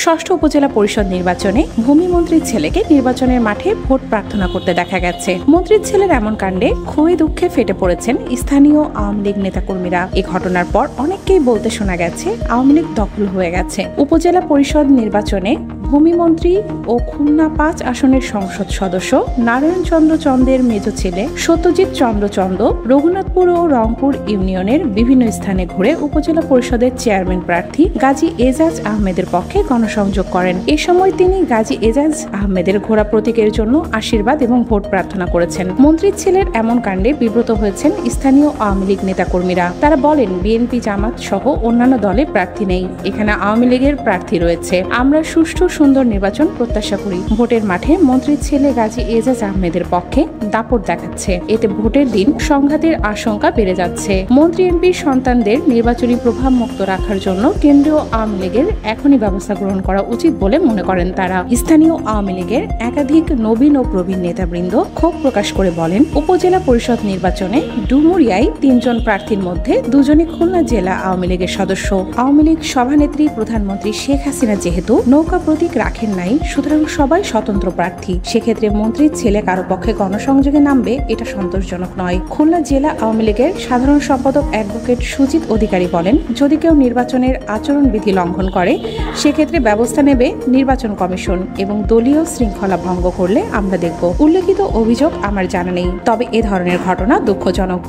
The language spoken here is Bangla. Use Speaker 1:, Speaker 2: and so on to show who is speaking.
Speaker 1: ষষ্ঠ উপজেলা পরিষদ নির্বাচনে ভূমিমন্ত্রীর ছেলেকে নির্বাচনের মাঠে ভোট প্রার্থনা করতে দেখা গেছে। মন্ত্রীর ছেলের এমন কাণ্ডে ক্ষোভে দুঃখে ফেটে পড়েছেন স্থানীয় আওয়ামী লীগ নেতাকর্মীরা। এই ঘটনার পর অনেককেই বলতে শোনা গেছে আওয়ামী লীগ দখল হয়ে গেছে। উপজেলা পরিষদ নির্বাচনে ভূমিমন্ত্রী ও খুলনা ৫ আসনের সংসদ সদস্য নারায়ণ চন্দ্র চন্দের মেজ ছেলে সত্যজিৎ চন্দ্র চন্দ রঘুনাথপুর ও রংপুর ইউনিয়নের বিভিন্ন স্থানে ঘুরে উপজেলা পরিষদের চেয়ারম্যান প্রার্থী গাজী এজাজ আহমেদের পক্ষে গণসংযোগ করেন। এ সময় তিনি গাজী এজাজ আহমেদের ঘোড়া প্রতীকের জন্য আশীর্বাদ এবং ভোট প্রার্থনা করেছেন। মন্ত্রীর ছেলের এমন কাণ্ডে বিব্রত হয়েছেন স্থানীয় আওয়ামী লীগ নেতাকর্মীরা। তারা বলেন, বিএনপি, জামাত সহ অন্যান্য দলে প্রার্থী নেই, এখানে আওয়ামী লীগের প্রার্থী রয়েছে। আমরা সুষ্ঠু সুন্দর নির্বাচন প্রত্যাশা করি। ভোটের মাঠে মন্ত্রীর ছেলে গাজী এজাজ আহমেদের পক্ষে দাপট দেখাচ্ছে, এতে ভোটের দিন সংঘাতের আশঙ্কা বেড়ে যাচ্ছে। মন্ত্রী এমপির সন্তানদের নির্বাচনী প্রভাব মুক্ত রাখার জন্য কেন্দ্রীয় আওয়ামী লীগের এখনই ব্যবস্থা গ্রহণ করা উচিত বলে মনে করেন তারা। স্থানীয় আওয়ামী লীগের একাধিক নবীন ও প্রবীণ নেতাবৃন্দ ক্ষোভ প্রকাশ করে বলেন, উপজেলা পরিষদ নির্বাচনে ডুমুরিয়ায় ৩ জন প্রার্থীর মধ্যে 2 জনই খুলনা জেলা আওয়ামী লীগের সদস্য। আওয়ামী লীগ সভানেত্রী প্রধানমন্ত্রী শেখ হাসিনা যেহেতু নৌকা প্রতীক রাখেন নাই, সুতরাং সবাই স্বতন্ত্র প্রার্থী। সেক্ষেত্রে মন্ত্রীর ছেলে কারো পক্ষে গণসংযোগে নামবে, এটা সন্তোষজনক নয়। খুলনা জেলা আওয়ামী লীগের সাধারণ সম্পাদক অ্যাডভোকেট সুজিত অধিকারী বলেন, যদি কেউ নির্বাচনের আচরণবিধি লঙ্ঘন করে সেক্ষেত্রে ব্যবস্থা নেবে নির্বাচন কমিশন এবং দলীয় শৃঙ্খলা ভঙ্গ করলে আমরা দেখব। উল্লেখিত অভিযোগ আমার জানা নেই, তবে এ ধরনের ঘটনা দুঃখজনক।